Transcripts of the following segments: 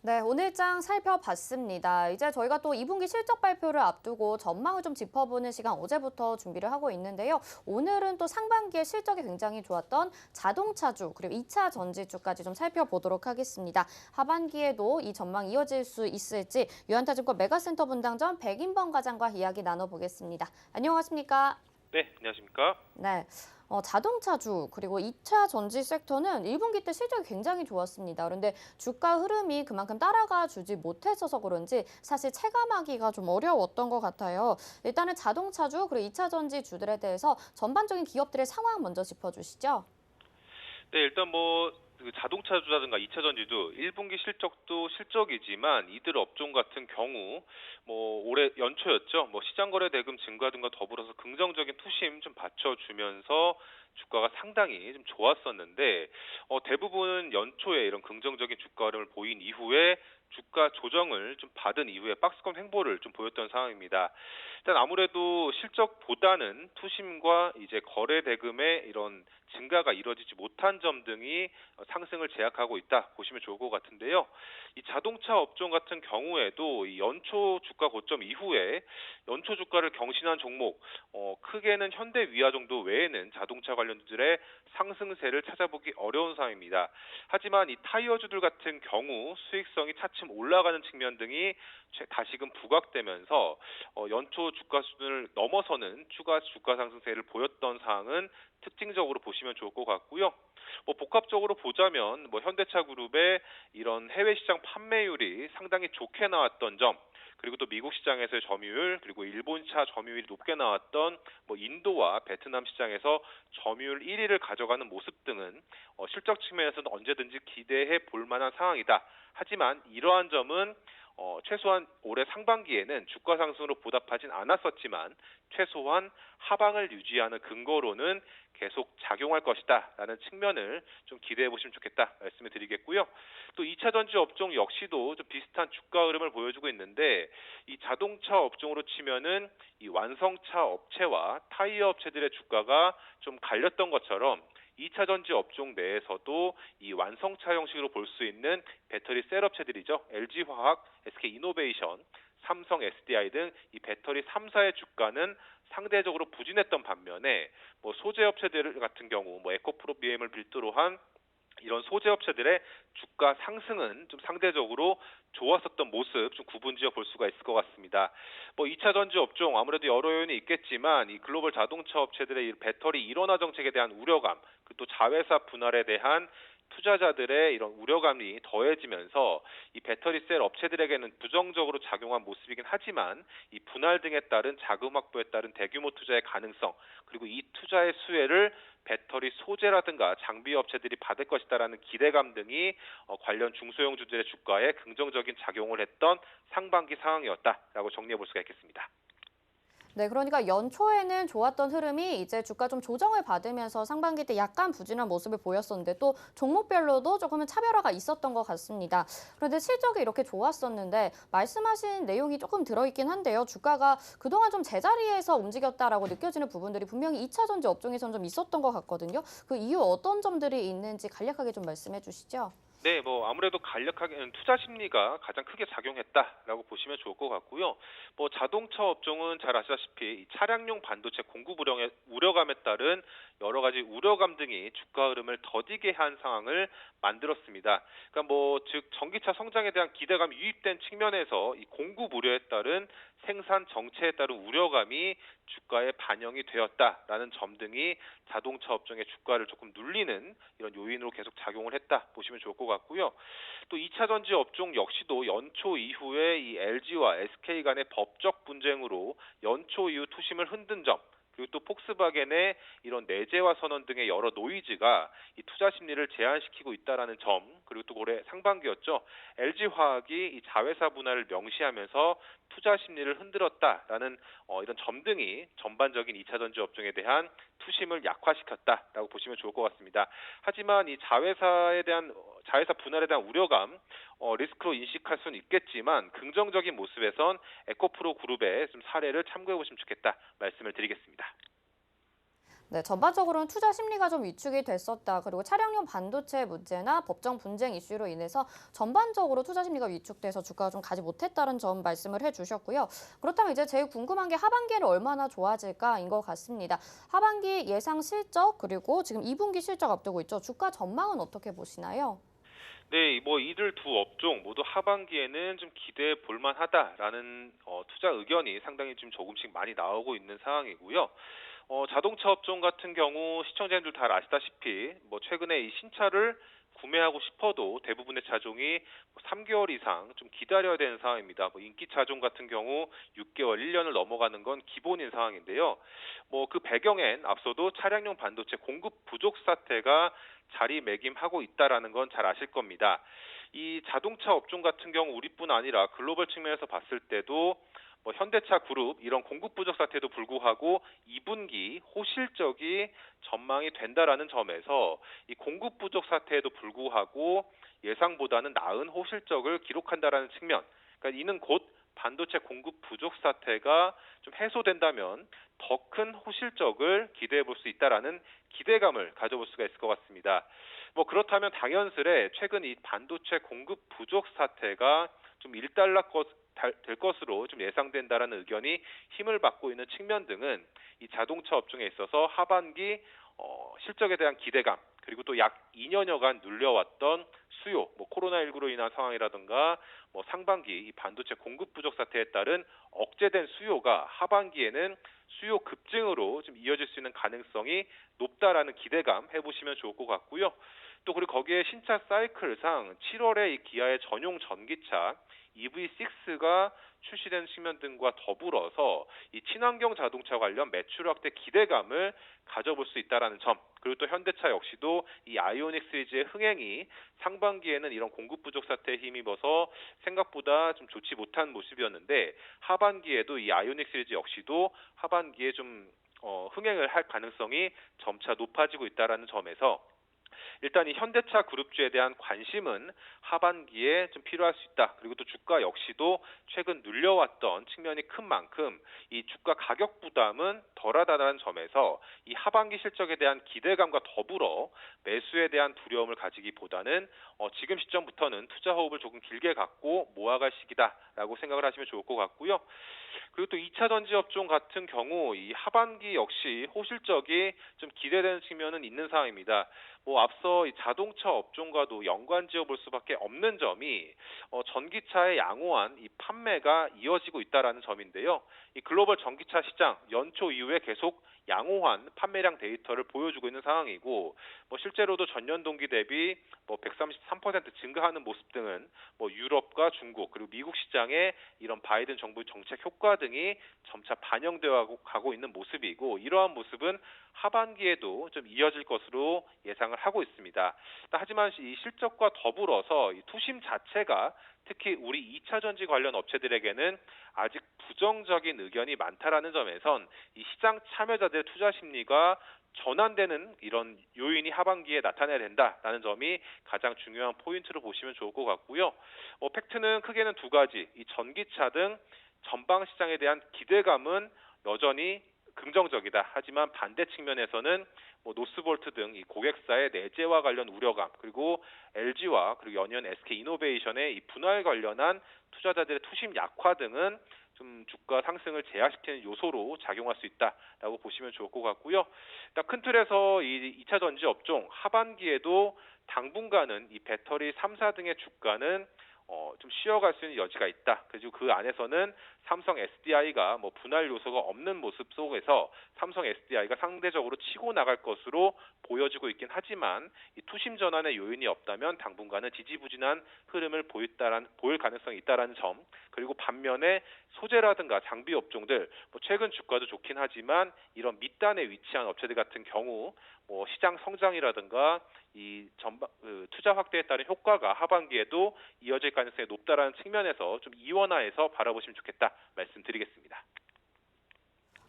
네, 오늘장 살펴봤습니다. 이제 저희가 또 2분기 실적 발표를 앞두고 전망을 좀 짚어보는 시간 어제부터 준비를 하고 있는데요. 오늘은 또 상반기에 실적이 굉장히 좋았던 자동차주 그리고 2차 전지주까지 좀 살펴보도록 하겠습니다. 하반기에도 이 전망 이어질 수 있을지 유한타증권 메가센터 분당점 백인범 과장과 이야기 나눠보겠습니다. 안녕하십니까? 네, 안녕하십니까? 네. 자동차주 그리고 2차 전지 섹터는 1분기 때 실적이 굉장히 좋았습니다. 그런데 주가 흐름이 그만큼 따라가 주지 못했어서 그런지 사실 체감하기가 좀 어려웠던 것 같아요. 일단은 자동차주 그리고 2차 전지 주들에 대해서 전반적인 기업들의 상황 먼저 짚어주시죠. 네, 일단 그 자동차주라든가 2차 전지도 1분기 실적도 실적이지만 이들 업종 같은 경우 올해 연초였죠. 시장 거래 대금 증가 등과 더불어서 긍정적인 투심 좀 받쳐주면서 주가가 상당히 좀 좋았었는데 대부분 연초에 이런 긍정적인 주가 흐름을 보인 이후에 주가 조정을 좀 받은 이후에 박스권 횡보를 좀 보였던 상황입니다. 일단 아무래도 실적보다는 투심과 이제 거래 대금의 이런 증가가 이루어지지 못한 점 등이 상승을 제약하고 있다 보시면 좋을 것 같은데요. 이 자동차 업종 같은 경우에도 이 연초 주가 고점 이후에 연초 주가를 경신한 종목 크게는 현대위아 정도 외에는 자동차 관련주들의 상승세를 찾아보기 어려운 상황입니다. 하지만 이 타이어주들 같은 경우 수익성이 차츰 올라가는 측면 등이 다시금 부각되면서 연초 주가 수준을 넘어서는 추가 주가 상승세를 보였던 사항은 특징적으로 보시면 좋을 것 같고요. 복합적으로 보자면 현대차 그룹의 이런 해외 시장 판매율이 상당히 좋게 나왔던 점, 그리고 또 미국 시장에서의 점유율, 그리고 일본차 점유율이 높게 나왔던 인도와 베트남 시장에서 점유율 1위를 가져가는 모습 등은 실적 측면에서는 언제든지 기대해 볼 만한 상황이다. 하지만 이러한 점은 최소한 올해 상반기에는 주가 상승으로 보답하진 않았었지만 최소한 하방을 유지하는 근거로는 계속 작용할 것이다라는 측면을 좀 기대해 보시면 좋겠다 말씀을 드리겠고요. 또 2차 전지 업종 역시도 좀 비슷한 주가 흐름을 보여주고 있는데 이 자동차 업종으로 치면은 이 완성차 업체와 타이어 업체들의 주가가 좀 갈렸던 것처럼 2차 전지 업종 내에서도 이 완성차 형식으로 볼 수 있는 배터리 셀 업체들이죠. LG화학, SK이노베이션, 삼성 SDI 등 이 배터리 3사의 주가는 상대적으로 부진했던 반면에 소재 업체들 같은 경우 에코프로 BM을 필두로 한 이런 소재 업체들의 주가 상승은 좀 상대적으로 좋았었던 모습 좀 구분지어 볼 수가 있을 것 같습니다. 2차 전지 업종 아무래도 여러 요인이 있겠지만 이 글로벌 자동차 업체들의 이 배터리 일원화 정책에 대한 우려감, 그리고 또 자회사 분할에 대한 투자자들의 이런 우려감이 더해지면서 이 배터리 셀 업체들에게는 부정적으로 작용한 모습이긴 하지만 이 분할 등에 따른 자금 확보에 따른 대규모 투자의 가능성, 그리고 이 투자의 수혜를 배터리 소재라든가 장비 업체들이 받을 것이다라는 기대감 등이 관련 중소형주들의 주가에 긍정적인 작용을 했던 상반기 상황이었다라고 정리해 볼 수가 있겠습니다. 네, 그러니까 연초에는 좋았던 흐름이 이제 주가 좀 조정을 받으면서 상반기 때 약간 부진한 모습을 보였었는데 또 종목별로도 조금은 차별화가 있었던 것 같습니다. 그런데 실적이 이렇게 좋았었는데 말씀하신 내용이 조금 들어있긴 한데요. 주가가 그동안 좀 제자리에서 움직였다라고 느껴지는 부분들이 분명히 2차 전지 업종에서는 좀 있었던 것 같거든요. 그 이유 어떤 점들이 있는지 간략하게 좀 말씀해 주시죠. 네, 아무래도 간략하게는 투자 심리가 가장 크게 작용했다라고 보시면 좋을 것 같고요. 자동차 업종은 잘 아시다시피 이 차량용 반도체 공급 우려감에 따른 여러 가지 우려감 등이 주가 흐름을 더디게 한 상황을 만들었습니다. 그러니까 즉 전기차 성장에 대한 기대감이 유입된 측면에서 이 공급 우려에 따른 생산 정체에 따른 우려감이 주가에 반영이 되었다라는 점 등이 자동차 업종의 주가를 조금 눌리는 이런 요인으로 계속 작용을 했다 보시면 좋을 것 같고요. 또 2차 전지 업종 역시도 연초 이후에 이 LG와 SK 간의 법적 분쟁으로 연초 이후 투심을 흔든 점, 그리고 또 폭스바겐의 이런 내재화 선언 등의 여러 노이즈가 이 투자 심리를 제한시키고 있다라는 점, 그리고 또 올해 상반기였죠. LG화학이 이 자회사 분할을 명시하면서 투자 심리를 흔들었다라는 이런 점 등이 전반적인 2차 전지 업종에 대한 투심을 약화시켰다라고 보시면 좋을 것 같습니다. 하지만 이 자회사 분할에 대한 우려감, 리스크로 인식할 수는 있겠지만 긍정적인 모습에선 에코프로 그룹의 좀 사례를 참고해 보시면 좋겠다 말씀을 드리겠습니다. 네, 전반적으로는 투자 심리가 좀 위축이 됐었다. 그리고 차량용 반도체 문제나 법정 분쟁 이슈로 인해서 전반적으로 투자 심리가 위축돼서 주가가 좀 가지 못했다는 점 말씀을 해주셨고요. 그렇다면 이제 제일 궁금한 게 하반기에는 얼마나 좋아질까인 것 같습니다. 하반기 예상 실적 그리고 지금 2분기 실적 앞두고 있죠. 주가 전망은 어떻게 보시나요? 네, 뭐 이들 두 업종 모두 하반기에는 좀 기대해 볼 만하다라는 투자 의견이 상당히 좀 조금씩 많이 나오고 있는 상황이고요. 자동차 업종 같은 경우 시청자님들 다 아시다시피 뭐 최근에 이 신차를 구매하고 싶어도 대부분의 차종이 3개월 이상 좀 기다려야 되는 상황입니다. 뭐 인기 차종 같은 경우 6개월, 1년을 넘어가는 건 기본인 상황인데요. 뭐 그 배경엔 앞서도 차량용 반도체 공급 부족 사태가 자리매김하고 있다라는 건 잘 아실 겁니다. 이 자동차 업종 같은 경우 우리뿐 아니라 글로벌 측면에서 봤을 때도 뭐 현대차 그룹 이런 공급 부족 사태도 불구하고 2분기 호실적이 전망이 된다라는 점에서 이 공급 부족 사태에도 불구하고 예상보다는 나은 호실적을 기록한다라는 측면. 그러니까 이는 곧 반도체 공급 부족 사태가 좀 해소된다면 더 큰 호실적을 기대해 볼 수 있다라는 기대감을 가져볼 수가 있을 것 같습니다. 뭐 그렇다면 당연스레 최근 이 반도체 공급 부족 사태가 좀 될 것으로 좀 예상된다라는 의견이 힘을 받고 있는 측면 등은 이 자동차 업종에 있어서 하반기 실적에 대한 기대감 그리고 또 약 2년여간 눌려왔던 수요, 뭐 코로나19로 인한 상황이라든가 뭐 상반기 이 반도체 공급 부족 사태에 따른 억제된 수요가 하반기에는 수요 급증으로 좀 이어질 수 있는 가능성이 높다라는 기대감 해보시면 좋을 것 같고요. 또 그리고 거기에 신차 사이클상 7월에 이 기아의 전용 전기차 EV6가 출시되는 측면 등과 더불어서 이 친환경 자동차 관련 매출 확대 기대감을 가져볼 수 있다라는 점. 그리고 또 현대차 역시도 이 아이오닉 시리즈의 흥행이 상반기에는 이런 공급 부족 사태에 힘입어서 생각보다 좀 좋지 못한 모습이었는데 하반기에도 이 아이오닉 시리즈 역시도 하반기에 좀 흥행을 할 가능성이 점차 높아지고 있다라는 점에서 일단 이 현대차 그룹주에 대한 관심은 하반기에 좀 필요할 수 있다. 그리고 또 주가 역시도 최근 눌려왔던 측면이 큰 만큼 이 주가 가격 부담은 덜하다는 점에서 이 하반기 실적에 대한 기대감과 더불어 매수에 대한 두려움을 가지기보다는 지금 시점부터는 투자 호흡을 조금 길게 갖고 모아갈 시기다라고 생각을 하시면 좋을 것 같고요. 그리고 또 2차 전지 업종 같은 경우 이 하반기 역시 호실적이 좀 기대되는 측면은 있는 상황입니다. 뭐 앞서 이 자동차 업종과도 연관지어 볼 수밖에 없는 점이 전기차의 양호한 이 판매가 이어지고 있다라는 점인데요. 이 글로벌 전기차 시장 연초 이후에 계속 양호한 판매량 데이터를 보여주고 있는 상황이고 뭐 실제로도 전년 동기 대비 뭐 133% 증가하는 모습 등은 뭐 유럽과 중국 그리고 미국 시장의 이런 바이든 정부의 정책 효과 등이 점차 반영되어 가고 있는 모습이고 이러한 모습은 하반기에도 좀 이어질 것으로 예상을 하고 있습니다. 하지만 이 실적과 더불어서 이 투심 자체가 특히 우리 2차 전지 관련 업체들에게는 아직 부정적인 의견이 많다라는 점에선 이 시장 참여자들의 투자 심리가 전환되는 이런 요인이 하반기에 나타나야 된다라는 점이 가장 중요한 포인트로 보시면 좋을 것 같고요. 팩트는 크게는 두 가지, 이 전기차 등 전방 시장에 대한 기대감은 여전히 긍정적이다. 하지만 반대 측면에서는 뭐 노스볼트 등 이 고객사의 내재와 관련 우려감 그리고 LG와 그리고 연이은 SK이노베이션의 이 분할 관련한 투자자들의 투심 약화 등은 좀 주가 상승을 제약시키는 요소로 작용할 수 있다라고 보시면 좋을 것 같고요. 일단 큰 틀에서 이 2차 전지 업종 하반기에도 당분간은 이 배터리 3사 등의 주가는 좀 쉬어갈 수 있는 여지가 있다. 그리고 그 안에서는 삼성 SDI가 뭐 분할 요소가 없는 모습 속에서 삼성 SDI가 상대적으로 치고 나갈 것으로 보여지고 있긴 하지만 이 투심 전환의 요인이 없다면 당분간은 지지부진한 흐름을 보일 가능성이 있다라는 점. 그리고 반면에 소재라든가 장비 업종들 뭐 최근 주가도 좋긴 하지만 이런 밑단에 위치한 업체들 같은 경우 뭐 시장 성장이라든가 이 투자 확대에 따른 효과가 하반기에도 이어질 가능성이 높다라는 측면에서 좀 이원화해서 바라보시면 좋겠다 말씀드리겠습니다.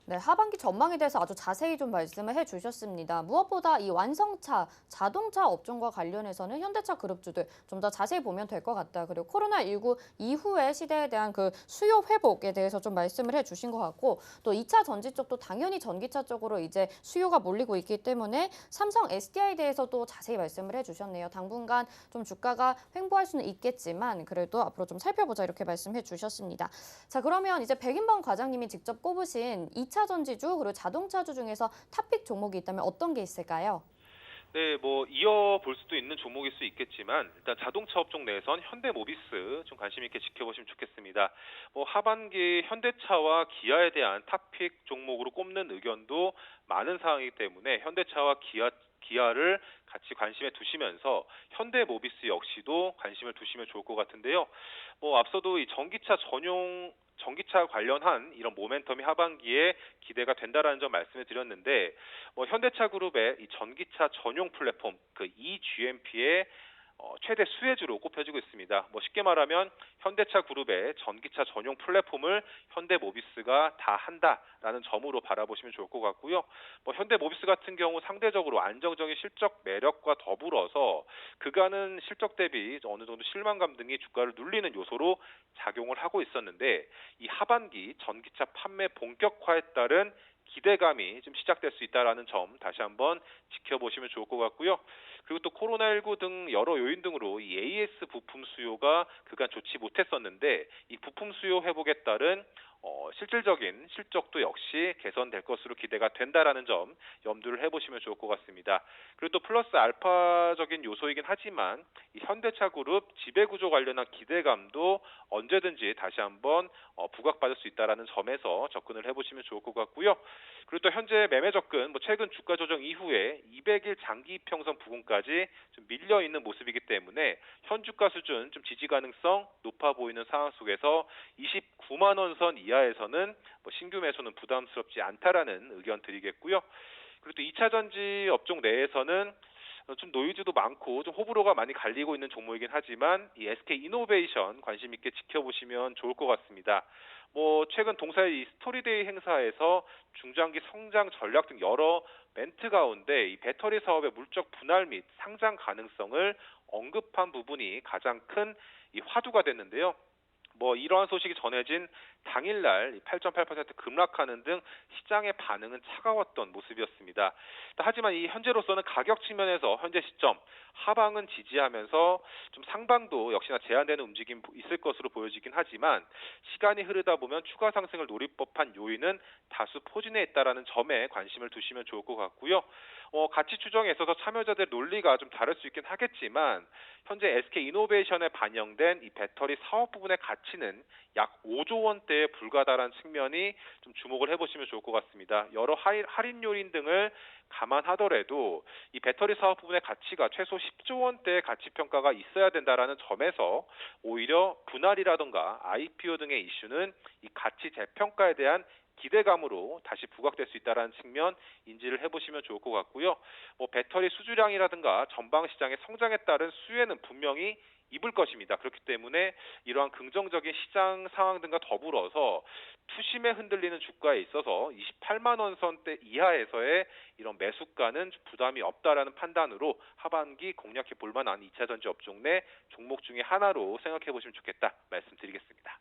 네, 하반기 전망에 대해서 아주 자세히 좀 말씀을 해주셨습니다. 무엇보다 이 완성차, 자동차 업종과 관련해서는 현대차 그룹주들 좀 더 자세히 보면 될 것 같다. 그리고 코로나19 이후의 시대에 대한 그 수요 회복에 대해서 좀 말씀을 해주신 것 같고, 또 2차 전지 쪽도 당연히 전기차 쪽으로 이제 수요가 몰리고 있기 때문에 삼성 SDI에 대해서도 자세히 말씀을 해주셨네요. 당분간 좀 주가가 횡보할 수는 있겠지만 그래도 앞으로 좀 살펴보자 이렇게 말씀해 주셨습니다. 자, 그러면 이제 백인범 과장님이 직접 꼽으신 2차 전지주 그리고 자동차주 중에서 탑픽 종목이 있다면 어떤 게 있을까요? 네, 뭐 이어볼 수도 있는 종목일 수 있겠지만 일단 자동차 업종 내에선 현대모비스 좀 관심 있게 지켜보시면 좋겠습니다. 뭐 하반기 현대차와 기아에 대한 탑픽 종목으로 꼽는 의견도 많은 상황이기 때문에 현대차와 기아를 같이 관심에 두시면서 현대모비스 역시도 관심을 두시면 좋을 것 같은데요. 뭐 앞서도 이 전기차 관련한 이런 모멘텀이 하반기에 기대가 된다라는 점 말씀을 드렸는데 뭐 현대차 그룹의 이 전기차 전용 플랫폼 그 eGMP의 최대 수혜주로 꼽혀지고 있습니다. 뭐 쉽게 말하면 현대차 그룹의 전기차 전용 플랫폼을 현대모비스가 다 한다라는 점으로 바라보시면 좋을 것 같고요. 뭐 현대모비스 같은 경우 상대적으로 안정적인 실적 매력과 더불어서 그간은 실적 대비 어느 정도 실망감 등이 주가를 눌리는 요소로 작용을 하고 있었는데 이 하반기 전기차 판매 본격화에 따른 기대감이 좀 시작될 수 있다라는 점 다시 한번 지켜보시면 좋을 것 같고요. 그리고 또 코로나19 등 여러 요인 등으로 이 AS 부품 수요가 그간 좋지 못했었는데 이 부품 수요 회복에 따른 실질적인 실적도 역시 개선될 것으로 기대가 된다라는 점 염두를 해보시면 좋을 것 같습니다. 그리고 또 플러스 알파적인 요소이긴 하지만 이 현대차 그룹 지배구조 관련한 기대감도 언제든지 다시 한번 부각받을 수 있다라는 점에서 접근을 해보시면 좋을 것 같고요. 그리고 또 현재 매매 접근, 뭐 최근 주가 조정 이후에 200일 장기 이평선 부근까지 좀 밀려 있는 모습이기 때문에 현 주가 수준 좀 지지 가능성 높아 보이는 상황 속에서 29만 원 선 이하에서는 뭐 신규 매수는 부담스럽지 않다라는 의견 드리겠고요. 그리고 또 2차 전지 업종 내에서는 좀 노이즈도 많고 좀 호불호가 많이 갈리고 있는 종목이긴 하지만 이 SK 이노베이션 관심 있게 지켜보시면 좋을 것 같습니다. 뭐 최근 동사의 이 스토리데이 행사에서 중장기 성장 전략 등 여러 멘트 가운데 이 배터리 사업의 물적 분할 및 상장 가능성을 언급한 부분이 가장 큰 이 화두가 됐는데요. 뭐 이러한 소식이 전해진 당일날 8.8% 급락하는 등 시장의 반응은 차가웠던 모습이었습니다. 하지만 이 현재로서는 가격 측면에서 현재 시점 하방은 지지하면서 좀 상방도 역시나 제한되는 움직임 있을 것으로 보여지긴 하지만 시간이 흐르다 보면 추가 상승을 노릴 법한 요인은 다수 포진해 있다라는 점에 관심을 두시면 좋을 것 같고요. 가치 추정에 있어서 참여자들 논리가 좀 다를 수 있긴 하겠지만 현재 SK 이노베이션에 반영된 이 배터리 사업 부분의 가치는 약 5조 원대에 불과하다는 측면이 좀 주목을 해보시면 좋을 것 같습니다. 여러 할인 요인 등을 감안하더라도 이 배터리 사업 부분의 가치가 최소 10조 원대의 가치 평가가 있어야 된다라는 점에서 오히려 분할이라던가 IPO 등의 이슈는 이 가치 재평가에 대한 기대감으로 다시 부각될 수 있다는 측면 인지를 해보시면 좋을 것 같고요. 뭐 배터리 수주량이라든가 전방 시장의 성장에 따른 수혜는 분명히 입을 것입니다. 그렇기 때문에 이러한 긍정적인 시장 상황 등과 더불어서 투심에 흔들리는 주가에 있어서 28만 원 선대 이하에서의 이런 매수가는 부담이 없다라는 판단으로 하반기 공략해 볼 만한 2차 전지 업종 내 종목 중에 하나로 생각해 보시면 좋겠다 말씀드리겠습니다.